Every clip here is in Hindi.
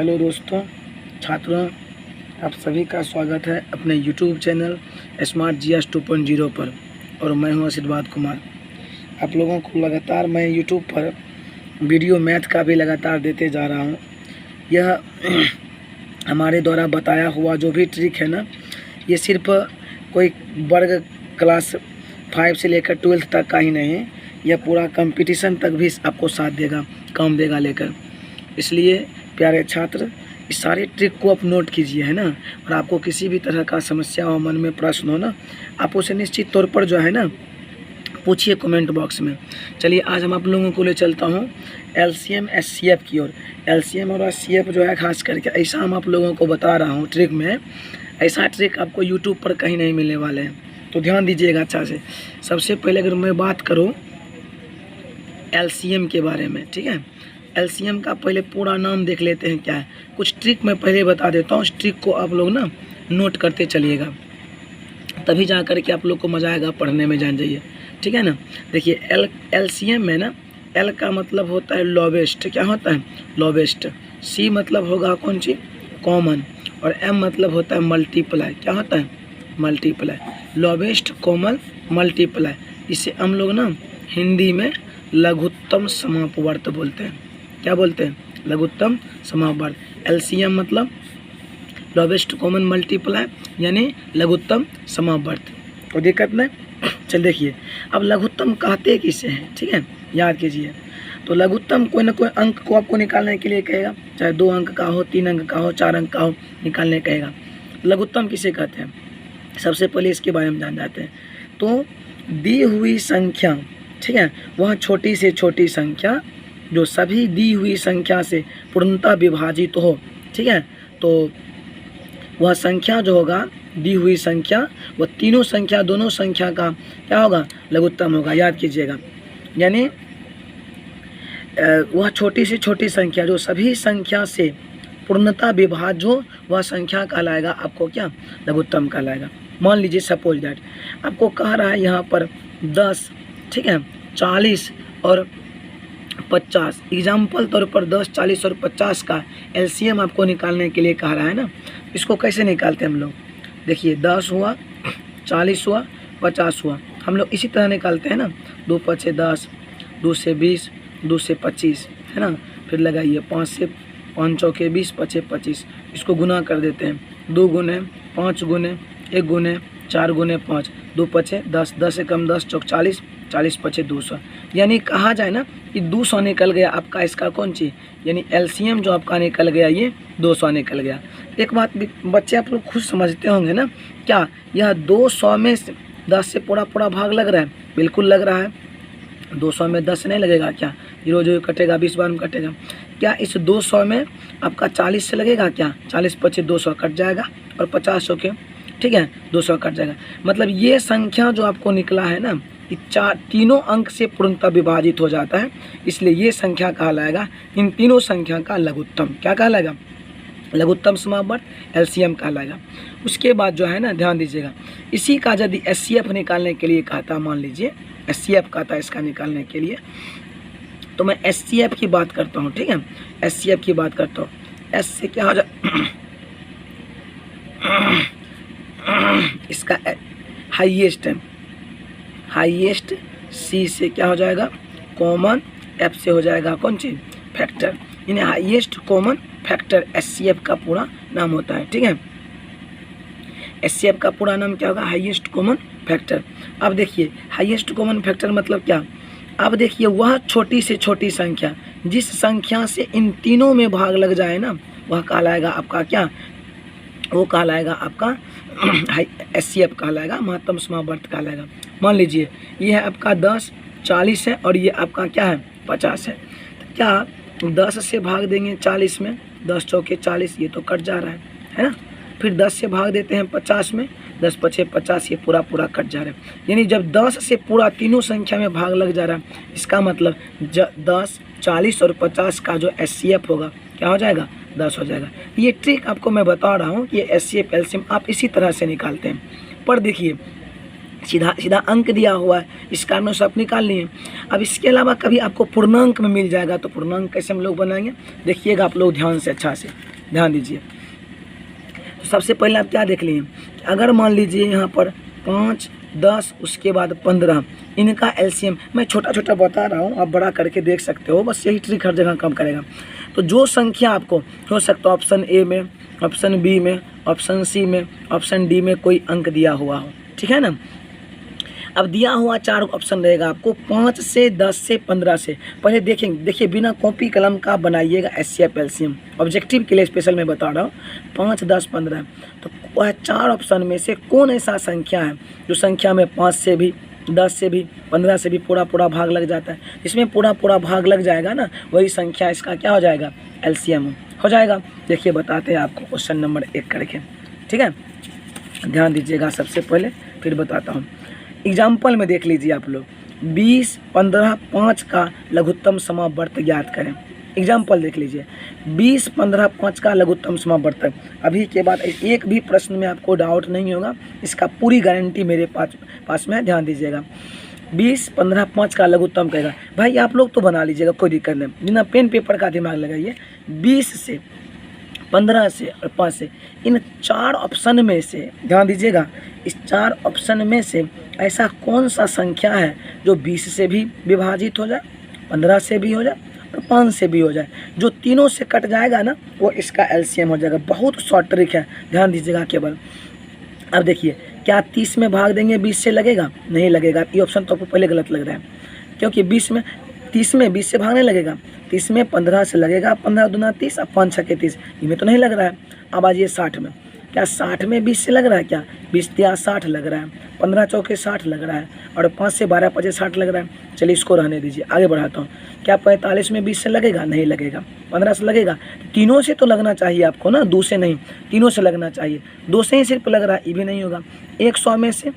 हेलो दोस्तों, छात्रों, आप सभी का स्वागत है अपने YouTube चैनल स्मार्ट GS 2.0 पर। और मैं हूं आशीर्वाद कुमार। आप लोगों को लगातार मैं YouTube पर वीडियो मैथ का भी लगातार देते जा रहा हूं। यह हमारे द्वारा बताया हुआ जो भी ट्रिक है ना, ये सिर्फ कोई वर्ग क्लास 5 से लेकर 12th तक का ही नहीं है, यह पूरा कंपटीशन तक भी आपको साथ देगा, काम देगा लेकर। इसलिए प्यारे छात्र, इस सारे ट्रिक को आप नोट कीजिए, है ना। और आपको किसी भी तरह का समस्या हो, मन में प्रश्न हो ना, आप उसे निश्चित तौर पर जो है ना पूछिए कमेंट बॉक्स में। चलिए आज हम आप लोगों को ले चलता हूँ LCM SCF की ओर। LCM और SCF जो है खास करके ऐसा हम आप लोगों को बता रहा हूँ ट्रिक में, ऐसा ट्रिक आपको यूट्यूब पर कहीं नहीं मिलने वाले हैं, तो ध्यान दीजिएगा अच्छा से। सबसे पहले अगर मैं बात करूँ LCM के बारे में, ठीक है। LCM का पहले पूरा नाम देख लेते हैं क्या है। कुछ ट्रिक मैं पहले बता देता हूँ, उस ट्रिक को आप लोग ना नोट करते चलिएगा, तभी जा कर के आप लोग को मज़ा आएगा पढ़ने में, जान जाइए, ठीक है ना। देखिए LCM में ना L का मतलब होता है लोवेस्ट, क्या होता है लोवेस्ट। C मतलब होगा कौन सी कॉमन, और M मतलब होता है मल्टीप्लाई, क्या होता है मल्टीप्लाई। लोवेस्ट कॉमन मल्टीप्लाई, इसे हम लोग ना हिंदी में लघुत्तम समापवर्त बोलते हैं। क्या बोलते हैं? लघुत्तम समापवर्त। LCM मतलब लोवेस्ट कॉमन मल्टीप्लाई, यानी लघुत्तम समापवर्त। कोई दिक्कत नहीं। चल देखिए, अब लघुत्तम कहते किसे हैं, ठीक है, याद कीजिए। तो लघुत्तम कोई ना कोई अंक को आपको निकालने के लिए कहेगा, चाहे 2 अंक का हो, 3 अंक का हो, 4 अंक का हो, निकालने कहेगा। लघुत्तम किसे कहते हैं, सबसे पहले इसके बारे में जान जाते हैं। तो दी हुई संख्या, ठीक है, वह छोटी से छोटी संख्या जो सभी दी हुई संख्या से पूर्णतः विभाजित हो, ठीक है। तो वह संख्या जो होगा, दी हुई संख्या, वह तीनों संख्या, दोनों संख्या का क्या होगा, लघुत्तम होगा, याद कीजिएगा। यानी वह छोटी से छोटी संख्या जो सभी संख्या से पूर्णतः विभाज्य हो, वह संख्या कहलाएगा आपको क्या, लघुत्तम कहलाएगा। मान लीजिए सपोज दैट आपको कह रहा है यहाँ पर 10, ठीक है, 40 और 50, एग्जाम्पल तौर पर 10, 40 और 50 का LCM आपको निकालने के लिए कह रहा है ना। इसको कैसे निकालते हैं हम लोग, देखिए 10 हुआ, 40 हुआ, 50 हुआ, हम लोग इसी तरह निकालते हैं ना। 2 पचे 10, 2 से 20, 2 से 25, है ना। फिर लगाइए 5 से 5 चौके 20, 5 25, इसको गुना कर देते हैं। 2 गुने 5 गुने 1 गुने 4 गुने 5, 2 पचे 10, 10 से कम 10 चौक 40, 40 पचे 200। यानी कहा जाए ना कि 200 निकल गया आपका, इसका कौन सी, यानी LCM जो आपका निकल गया, ये 200 निकल गया। एक बात बच्चे आप लोग खुद समझते होंगे ना, क्या यह 200 में 10 से पूरा भाग लग रहा है? बिल्कुल लग रहा है। 200 में 10 नहीं लगेगा क्या, 0 0 कटेगा, 20 बार में कटेगा। क्या इस 200 में आपका 40 से लगेगा क्या, 40 पचे 200 कट जाएगा, और 50 के, ठीक है, 200 कट जाएगा। मतलब ये संख्या जो आपको निकला है ना, तीनों अंक से पूर्णतः विभाजित हो जाता है, इसलिए ये संख्या कहलाएगा इन तीनों संख्या का लघुत्तम। क्या कहलाएगा, लघुत्तम समापवर्त, LCM कहलाएगा। उसके बाद जो है ना, ध्यान दीजिएगा, इसी का यदि SCF निकालने के लिए कहता, मान लीजिए SCF कहता है इसका निकालने के लिए, तो मैं SCF की बात करता हूँ, ठीक है, SCF की बात करता हूँ। S से क्या हो जाए इसका हाईएस्ट है, हाईएस्ट। C से क्या हो जाएगा कॉमन, F से हो जाएगा कौन सी फैक्टर, यानी हाईएस्ट कॉमन फैक्टर SCF का पूरा नाम होता है, ठीक है। SCF का पूरा नाम क्या होगा, हाईएस्ट कॉमन फैक्टर। अब देखिए हाईएस्ट कॉमन फैक्टर मतलब क्या, अब देखिए वह छोटी से छोटी संख्या जिस संख्या से इन तीनों में भाग लग जाए ना, वह कहलाएगा आपका क्या, वो कहलाएगा आपका SCF कहलाएगा, महत्तम समापवर्त कहलाएगा। मान लीजिए ये है आपका 10, 40 है, और ये आपका क्या है 50 है। तो क्या 10 से भाग देंगे 40 में, 10 चौके 40, ये तो कट जा रहा है ना। फिर 10 से भाग देते हैं 50 में, 10 पचे 50, ये पूरा कट जा रहा है। यानी जब 10 से पूरा तीनों संख्या में भाग लग जा रहा है, इसका मतलब 10, 40 और 50 का जो SCF होगा क्या हो जाएगा, 10 हो जाएगा। ये ट्रिक आपको मैं बता रहा हूँ कि ये SCF LCM आप इसी तरह से निकालते हैं। पर देखिए सीधा सीधा अंक दिया हुआ है, इस कारण से आप निकाल लिए। अब इसके अलावा कभी आपको पूर्णांक में मिल जाएगा, तो पूर्णांक कैसे हम लोग बनाएंगे, देखिएगा आप लोग ध्यान से अच्छा से। ध्यान दीजिए। तो सबसे पहले आप क्या देख लिए, अगर मान लीजिए यहाँ पर 5, 10 उसके बाद 15, इनका एलसीएम मैं छोटा छोटा बता रहा हूँ, आप बड़ा करके देख सकते हो, बस यही ट्रिक हर जगह काम करेगा। तो जो संख्या आपको हो सकता है ऑप्शन ए में, ऑप्शन बी में, ऑप्शन सी में, ऑप्शन डी में कोई अंक दिया हुआ हो, ठीक है ना। अब दिया हुआ 4 ऑप्शन रहेगा आपको 5 से 10 से 15 से। पहले देखेंगे, देखिए बिना कॉपी कलम का बनाइएगा एचसीएफ एलसीएम, ऑब्जेक्टिव के लिए स्पेशल मैं बता रहा हूँ। 5, 10, 15 तो वह 4 ऑप्शन में से कौन ऐसा संख्या है जो संख्या में 5 से भी, 10 से भी, 15 से भी पूरा पूरा भाग लग जाता है। इसमें पूरा पूरा भाग लग जाएगा ना, वही संख्या इसका क्या हो जाएगा, एलसीएम हो जाएगा। देखिए बताते हैं आपको क्वेश्चन नंबर 1 करके, ठीक है, ध्यान दीजिएगा सबसे पहले, फिर बताता हूँ। एग्जाम्पल में देख लीजिए आप लोग, 20, 15, 5 का लघुत्तम समावर्त ज्ञात करें। एग्जाम्पल देख लीजिए, 20, 15, 5 का लघुत्तम समावर्त। अभी के बाद एक भी प्रश्न में आपको डाउट नहीं होगा, इसका पूरी गारंटी मेरे पास में है, ध्यान दीजिएगा। 20, 15, 5 का लघुत्तम कहेगा, भाई आप लोग तो बना लीजिएगा, कोई दिक्कत नहीं, बिना पेन पेपर का दिमाग लगाइए। 20 से, 15 से और 5 से, इन 4 ऑप्शन में से ध्यान दीजिएगा, इस 4 ऑप्शन में से ऐसा कौन सा संख्या है जो 20 से भी विभाजित हो जाए, 15 से भी हो जाए और 5 से भी हो जाए। जो तीनों से कट जाएगा ना, वो इसका एलसीएम हो जाएगा। बहुत शॉर्ट ट्रिक है, ध्यान दीजिएगा केवल। अब देखिए, क्या 30 में भाग देंगे 20 से लगेगा, नहीं लगेगा। ये ऑप्शन तो आपको पहले गलत लग रहा है, क्योंकि 30 में 20 से भागने लगेगा, 30 में 15 से लगेगा, 15 दूना 30 और 5 छक्के 30, इनमें तो नहीं लग रहा है। अब आइए 60 में, क्या 60 में 20 से लग रहा है, क्या 20 तिया 60 लग रहा है, 15 चौके 60 लग रहा है और 5 से 12 5 60 लग रहा है। चलिए इसको रहने दीजिए, आगे बढ़ाता हूँ। क्या 45 में 20 से लगेगा, नहीं लगेगा। 15 से लगेगा, तीनों से तो लगना चाहिए आपको ना, 2 से नहीं, तीनों से लगना चाहिए। 2 से ही सिर्फ लग रहा है, ये भी नहीं होगा। 100 में से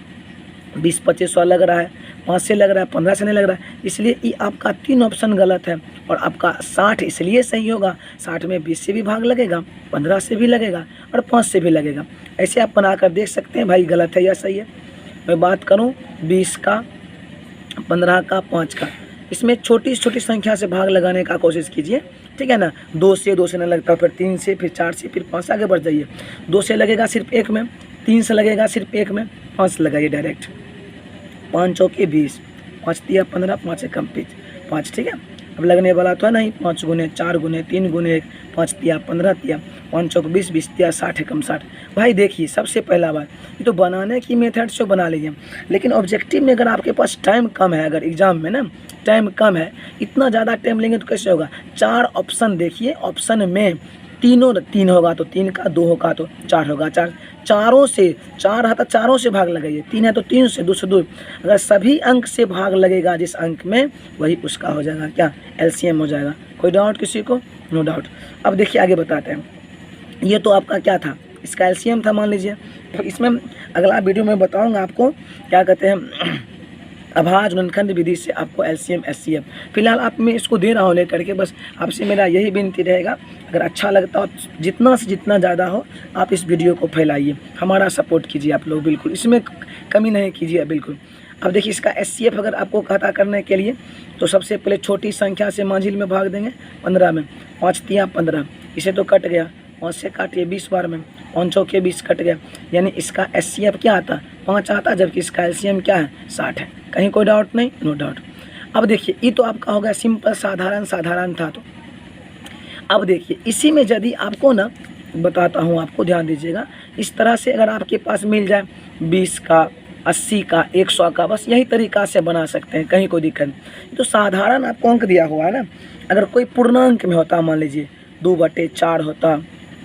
20, 25, 100 लग रहा है, 5 से लग रहा है, 15 से नहीं लग रहा है, इसलिए ये आपका 3 ऑप्शन गलत है। और आपका 60 इसलिए सही होगा, 60 में 20 से भी भाग लगेगा, 15 से भी लगेगा और 5 से भी लगेगा। ऐसे आप बनाकर देख सकते हैं भाई गलत है या सही है। मैं बात करूं 20 का, 15 का, 5 का, इसमें छोटी छोटी संख्या से भाग लगाने का कोशिश कीजिए, ठीक है ना। 2 से नहीं लगता, फिर 3 से, फिर 4 से, फिर 5 से, आगे बढ़ जाइए। 2 से लगेगा सिर्फ 1 में, 3 से लगेगा सिर्फ 1 में, 5 से लगाइए डायरेक्ट। 5 चौके 20, 5 तिया 15, 5 एकम 5, ठीक है। अब लगने वाला तो है नहीं, 5 गुने 4 गुने 3 गुने 1, 5 तिया 15 तिया, 5 चौक 20, 20 तिया 60 एकम 60। भाई देखिए, सबसे पहला बात, ये तो बनाने की मेथड से बना लीजिए, लेकिन ऑब्जेक्टिव में अगर आपके पास टाइम कम है, अगर एग्जाम में ना टाइम कम है, इतना ज़्यादा टाइम लेंगे तो कैसे होगा। 4 ऑप्शन देखिए, ऑप्शन में तीनों 3 होगा तो 3 का, 2 होगा तो 4 होगा, 4 चारों से 4 है तो चारों से भाग लगाइए, 3 है तो 3 से, 2 से 2, अगर सभी अंक से भाग लगेगा जिस अंक में, वही उसका हो जाएगा क्या, एलसीएम हो जाएगा। कोई डाउट किसी को? No doubt. अब देखिए आगे बताते हैं। ये तो आपका क्या था, इसका एलसीएम था मान लीजिए। तो इसमें अगला वीडियो में बताऊँगा आपको क्या कहते हैं, अभाज्य गुणनखंड विधि से आपको एलसीएम एचसीएफ। फिलहाल आप मैं इसको दे रहा हूँ लेकर के, बस आपसे मेरा यही विनती रहेगा, अगर अच्छा लगता हो जितना से जितना ज़्यादा हो आप इस वीडियो को फैलाइए, हमारा सपोर्ट कीजिए आप लोग, बिल्कुल इसमें कमी नहीं कीजिए बिल्कुल। अब देखिए इसका एचसीएफ अगर आपको पता करने के लिए, तो सबसे पहले छोटी संख्या से मांझिल में भाग देंगे 15 में, 5 तिया 15, इसे तो कट गया, 5 से काटिए 20 बार में, 5 चौके 20 कट गया, यानी इसका एचसीएफ क्या आता, 5 आता, जबकि इसका एलसीएम क्या है, 60 है। कहीं कोई डाउट नहीं? No doubt. अब देखिए ये तो आपका हो गया सिंपल, साधारण था। तो अब देखिए इसी में यदि आपको ना बताता हूँ, आपको ध्यान दीजिएगा, इस तरह से अगर आपके पास मिल जाए 20 का, 80 का, 100 का, बस यही तरीका से बना सकते हैं, कहीं कोई दिक्कत नहीं। तो साधारण आपको अंक दिया हुआ है ना, अगर कोई पूर्णांक में होता, मान लीजिए 2/4 होता,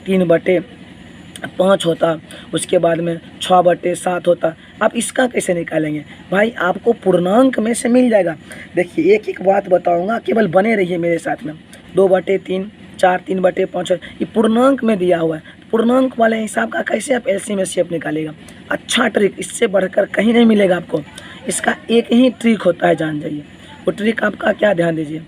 3/5 होता, उसके बाद में 6/7 होता, आप इसका कैसे निकालेंगे भाई, आपको पूर्णांक में से मिल जाएगा। देखिए एक एक बात बताऊंगा, केवल बने रहिए मेरे साथ में। 2/3, 4, 3/5, ये पूर्णांक में दिया हुआ है, पूर्णांक वाले हिसाब का कैसे आप एलसीएम एचसीएफ निकालेगा। अच्छा ट्रिक, इससे बढ़कर कहीं नहीं मिलेगा आपको, इसका एक ही ट्रिक होता है, जान जाइए वो ट्रिक आपका क्या, ध्यान दीजिए।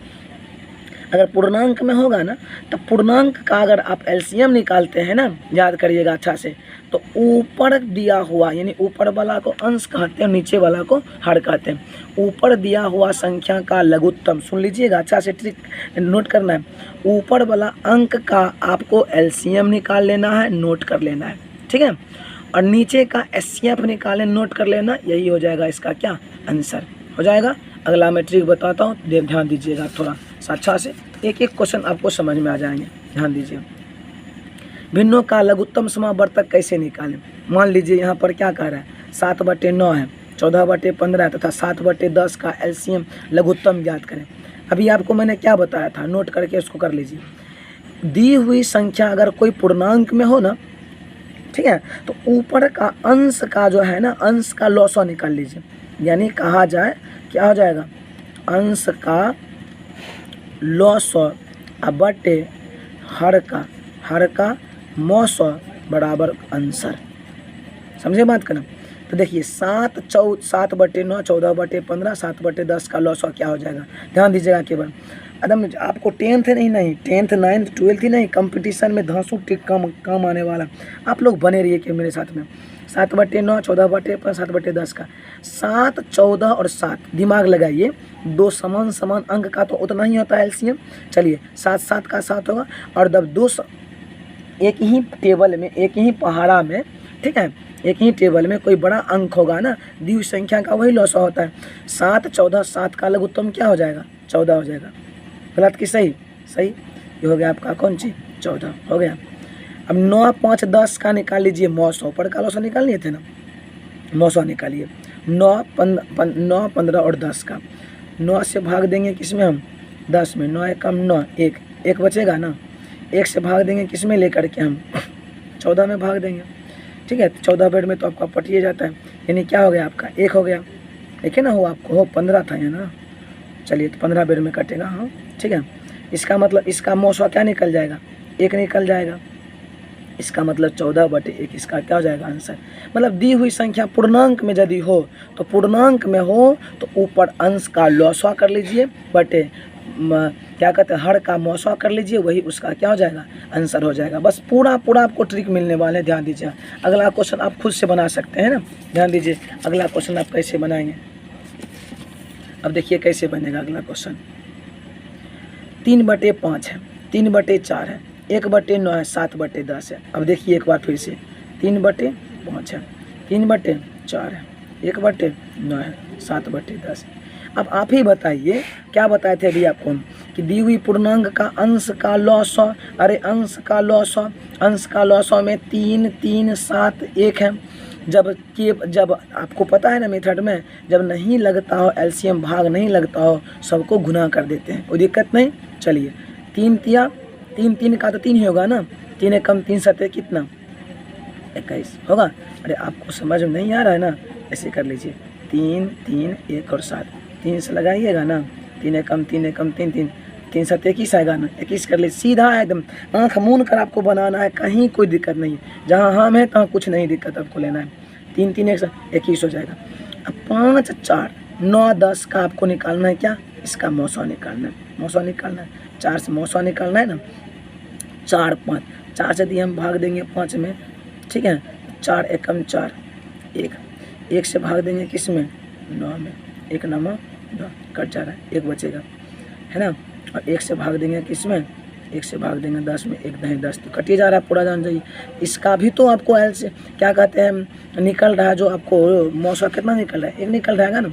अगर पूर्णांक में होगा ना तो पूर्णांक का अगर आप एलसीएम निकालते हैं ना, याद करिएगा अच्छा से, तो ऊपर दिया हुआ यानी ऊपर वाला को अंश कहते हैं, नीचे वाला को हर कहते हैं। ऊपर दिया हुआ संख्या का लघुत्तम, सुन लीजिएगा अच्छा से, ट्रिक नोट करना है। ऊपर वाला अंक का आपको एलसीएम निकाल लेना है, नोट कर लेना है, ठीक है। और नीचे का एचसीएफ निकालें, नोट कर लेना, यही हो जाएगा इसका क्या आंसर हो जाएगा। अगला मैं ट्रिक बताता हूँ, ध्यान दीजिएगा थोड़ा सा अच्छा से, एक एक क्वेश्चन आपको समझ में आ जाएंगे, ध्यान दीजिए। भिन्नों का लघुत्तम समावर्तक कैसे निकालें। मान लीजिए यहाँ पर क्या कह रहा है, 7/9 है, 14/15 तथा 7/10 का एलसीएम लघुत्तम ज्ञात करें। अभी आपको मैंने क्या बताया था, नोट करके उसको कर लीजिए। दी हुई संख्या अगर कोई पूर्णांक में हो ना, ठीक है, तो ऊपर का अंश का जो है ना, अंश का लॉसो निकाल लीजिए, यानी कहा जाए क्या हो जाएगा, अंश का लॉसो बटे हर का मौसो बराबर आंसर। समझे बात करना। तो देखिए 7/9, 14/15, 7/10 का लॉसो क्या हो जाएगा, ध्यान दीजिएगा केवल। एकदम आपको 10th नहीं 10th 9th 12th ही नहीं, कंपटीशन में धांसू टिक काम आने वाला, आप लोग बने रहिए कि मेरे साथ में। 7/9, 14/15, 7/10 का 7, 14 और 7 दिमाग लगाइए, दो समान अंक का तो उतना ही होता है एलसीएम। चलिए 7 का 7 होगा, और जब दो एक ही टेबल में, एक ही पहाड़ा में, ठीक है, एक ही टेबल में कोई बड़ा अंक होगा ना, दी हुई संख्या का वही लॉस होता है। 7, 14, 7 का लघुत्तम क्या हो जाएगा, 14 हो जाएगा। गलत कि सही, सही, ये हो गया आपका कौन सी 14 हो गया। अब 9, 5, 10 का निकाल लीजिए, मौसौ पर का लॉसो निकाल लिए थे ना, मौसौ निकालिए। 9, 15 और 10 का 9 से भाग देंगे किसमें हम, 10 में, 9 एकम 9, एक बचेगा ना, 1 से भाग देंगे किसमें लेकर के हम 14 में भाग देंगे, ठीक है। 14 बेड में तो आपका पटिए जाता है, यानी क्या हो गया आपका 1 हो गया, देखे ना, हो आपको हो 15 था यहाँ ना, चलिए तो 15 बेड में कटेगा, हाँ ठीक है। इसका मतलब इसका मौसवा क्या निकल जाएगा, 1 निकल जाएगा, इसका मतलब 14/1 इसका क्या हो जाएगा आंसर। मतलब दी हुई संख्या पूर्णांक में यदि हो तो पूर्णांक में हो तो ऊपर अंश का लॉसवा कर लीजिए, बटे क्या कहते हैं हर का मौसवा कर लीजिए, वही उसका क्या हो जाएगा आंसर हो जाएगा। बस पूरा आपको ट्रिक मिलने वाले हैं, ध्यान दीजिए। अगला क्वेश्चन आप खुद से बना सकते हैं ना, ध्यान दीजिए अगला क्वेश्चन आप कैसे बनाएंगे। अब देखिए कैसे बनेगा अगला क्वेश्चन। 3/5 है, 3/4 है, 1/9 है, 7/10 है। अब देखिए एक बार फिर से, 3/5 है, 3/4 है, 1/9 है, 7/10 है। अब आप ही बताइए, क्या बताए थे अभी आपको कि दी हुई पूर्णांक का अंश का लॉसो, अरे अंश का लॉसो में 3, 3, 7, 1 है। जब आपको पता है ना मेथड में, जब नहीं लगता हो एलसीएम, भाग नहीं लगता हो, सबको गुना कर देते हैं, कोई दिक्कत नहीं। चलिए 3 का तो 3 ही होगा ना, 3 एकम 3 सतह कितना 21 होगा। अरे आपको समझ में नहीं आ रहा है ना, ऐसे कर लीजिए 3, 3, 1 और 7, 3 से लगाइएगा ना, 3 एकम 3, 3 सतह 21 आएगा ना, 21 कर लीजिए, सीधा एकदम आँख मूंद कर आपको बनाना है, कहीं कोई दिक्कत नहीं है, जहाँ हम है तहाँ कुछ नहीं दिक्कत आपको लेना है। 3, 3, 21 हो जाएगा। अब 5, 4, 9, 10 का आपको निकालना है क्या, इसका मौसौ निकालना है, 4 से मौसौ निकालना है ना। 4, 5, 4 से दिए हम भाग देंगे 5 में, ठीक है, 4 एकम 4, 1 से भाग देंगे किस में 9 में, 1 9 9 कट जा रहा है, 1 बचेगा है ना। और 1 से भाग देंगे किस में, 1 से भाग देंगे 10 में, 1 नहीं 10 तो कटिए जा रहा है पूरा, जान जाइए। इसका भी तो आपको एल से क्या कहते हैं निकल रहा है, जो आपको मौसम कितना निकल रहा है, 1 निकल रहेगा ना।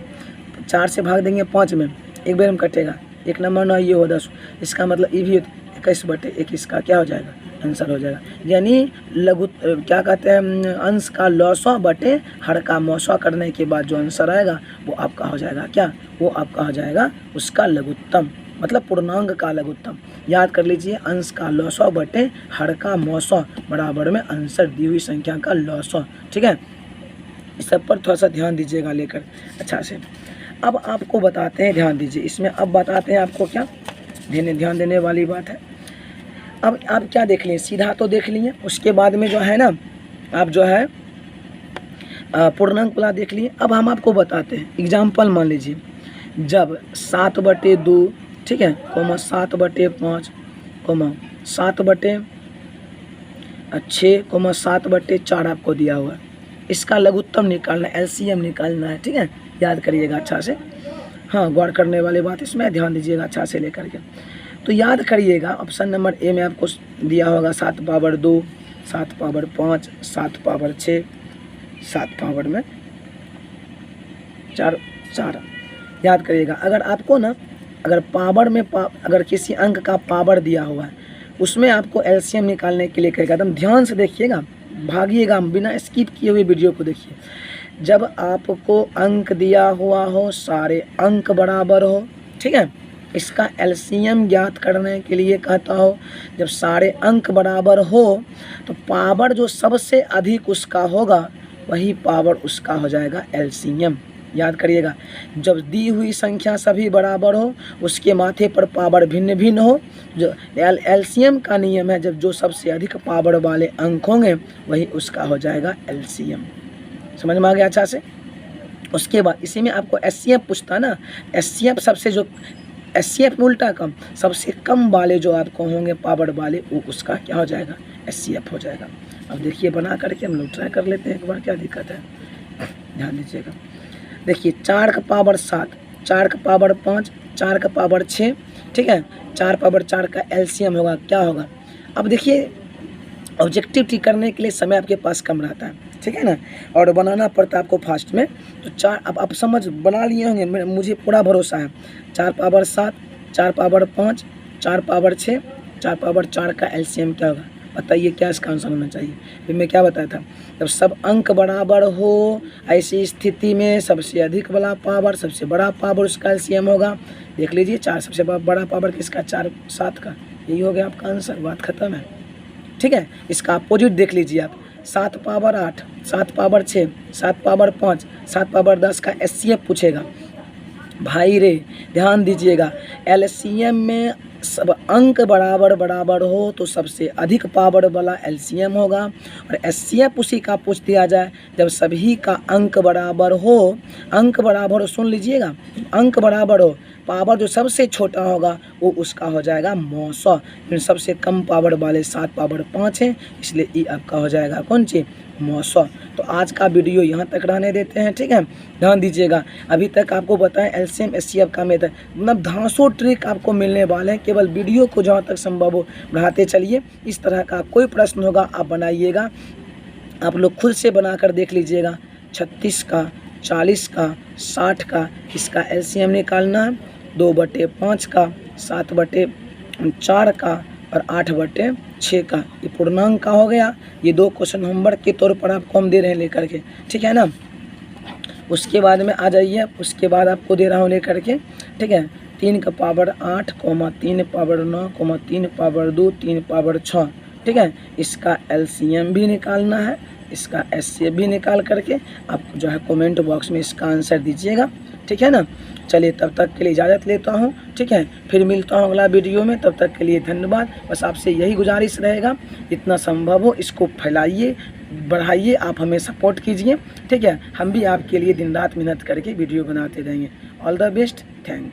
4 से भाग देंगे 5 में, 1 बेर में कटेगा, 1 नंबर 9 ये हो 10, इसका मतलब ये भी 21/1 इसका क्या हो जाएगा आंसर हो जाएगा। यानी लघु क्या कहते हैं अंश का लॉसो बटे हर का मौसो करने के बाद जो आंसर आएगा वो आपका हो जाएगा क्या, वो आपका हो जाएगा उसका लघुत्तम, मतलब पूर्णांक का लघुत्तम। याद कर लीजिए, अंश का लॉसो बटे हर का मौसो बराबर में आंसर दी हुई संख्या का लॉसो, ठीक है। इस सब पर थोड़ा सा ध्यान दीजिएगा लेकर अच्छा से। अब आपको बताते हैं, ध्यान दीजिए इसमें, अब बताते हैं आपको क्या ध्यान देने वाली बात है। अब आप क्या देख लिए, सीधा तो देख लिए, उसके बाद में जो है ना आप जो है पूर्णांक वाला देख लिए। अब हम आपको बताते हैं एग्जाम्पल, मान लीजिए जब 7/2, ठीक है, कोमा 7/5 कोमा 7/6 कोमा 7/4 आपको दिया हुआ है। इसका लघुत्तम निकालना, एलसीएम निकालना है, ठीक है, याद करिएगा अच्छा से। हाँ, गौर करने वाली बात इसमें ध्यान दीजिएगा अच्छा से लेकर के। तो याद करिएगा, ऑप्शन नंबर ए में आपको दिया होगा 7/2, 7/5, 7/6, 7/4। याद करिएगा। अगर आपको ना, अगर पावर में अगर किसी अंक का पावर दिया हुआ है, उसमें आपको एलसीएम निकालने के लिए कहेगा। एकदम ध्यान से देखिएगा, भागिएगा, बिना स्किप किए हुए वीडियो को देखिए। जब आपको अंक दिया हुआ हो, सारे अंक बराबर हो, ठीक है, इसका एलसीएम ज्ञात करने के लिए कहता हो, जब सारे अंक बराबर हो तो पावर जो सबसे अधिक उसका होगा वही पावर उसका हो जाएगा एलसीएम। याद करिएगा, जब दी हुई संख्या सभी बराबर हो, उसके माथे पर पावर भिन्न भिन्न हो, जो एलसीएम का नियम है, जब जो सबसे अधिक पावर वाले अंक होंगे वही उसका हो जाएगा एलसीएम। समझ में आ गया अच्छा से। उसके बाद इसी में आपको एचसीएफ पूछता ना, एचसीएफ सबसे जो एचसीएफ उल्टा कम, सबसे कम वाले जो आपको होंगे पावर वाले, वो उसका क्या हो जाएगा, एचसीएफ हो जाएगा। अब देखिए बना करके हम लोग ट्राई कर लेते हैं एक बार, क्या दिक्कत है, ध्यान दीजिएगा। देखिए 4 का पावर 7, 4 का पावर 5, 4 का पावर 6, ठीक है, 4/4 का एलसीएम होगा, क्या होगा। अब देखिए ऑब्जेक्टिव ठीक करने के लिए समय आपके पास कम रहता है, ठीक है ना, और बनाना पड़ता है आपको फास्ट में। तो 4, अब आप समझ बना लिए होंगे, मुझे पूरा भरोसा है। 4/7, 4/5, 4/6, 4/4 का एलसीएम क्या होगा, बताइए क्या इसका आंसर होना चाहिए। फिर मैं क्या बताया था, जब सब अंक बराबर हो, ऐसी स्थिति में सबसे अधिक वाला पावर, सबसे बड़ा पावर उसका एलसीएम होगा। देख लीजिए 4 सबसे बड़ा पावर किसका, 4 7 का, यही हो गया आपका आंसर, बात खत्म है, ठीक है। इसका अपोजिट देख लीजिए आप, 7/8, 7/6, 7/5, 7/10 का एचसीएफ पूछेगा। भाई रे ध्यान दीजिएगा, एलसीएम में सब अंक बराबर हो तो सबसे अधिक पावर वाला एलसीएम होगा, और एचसीएफ उसी का पूछ दिया जाए जब सभी का अंक बराबर हो। अंक बराबर हो, सुन लीजिएगा, अंक बराबर हो, पावर जो सबसे छोटा होगा वो उसका हो जाएगा 900। फिर सबसे कम पावर वाले 7/5 हैं, इसलिए ई आपका हो जाएगा कौन सी, 900। तो आज का वीडियो यहाँ तक रहने देते हैं, ठीक है, ध्यान दीजिएगा। अभी तक आपको बताएं एलसीएम एचसीएफ का मेथड, मतलब धांसू ट्रिक आपको मिलने वाले हैं। केवल वीडियो को जहाँ तक संभव हो बढ़ाते चलिए। इस तरह का कोई प्रश्न होगा आप बनाइएगा, आप लोग खुद से बनाकर देख लीजिएगा। 36 का, 40 का, 60 का, इसका एलसीएम निकालना है। 2/5 का, 7/4 का और 8/6 का, ये पूर्णांक का हो गया। ये 2 क्वेश्चन होमवर्क के तौर पर आपको हम दे रहे हैं लेकर के, ठीक है ना। उसके बाद में आ जाइए, उसके बाद आपको दे रहा हूँ लेकर के, ठीक है। 3 का पावर 8, 3/9, 3/2, 3/6, ठीक है। इसका एलसीएम भी निकालना है, इसका एचसीएफ भी निकाल करके आप जो है कमेंट बॉक्स में इसका आंसर दीजिएगा, ठीक है ना। चलिए तब तक के लिए इजाज़त लेता हूँ, ठीक है, फिर मिलता हूँ अगला वीडियो में। तब तक के लिए धन्यवाद। बस आपसे यही गुजारिश रहेगा, जितना संभव हो इसको फैलाइए, बढ़ाइए, आप हमें सपोर्ट कीजिए, ठीक है। हम भी आपके लिए दिन रात मेहनत करके वीडियो बनाते रहेंगे। All the best, thank.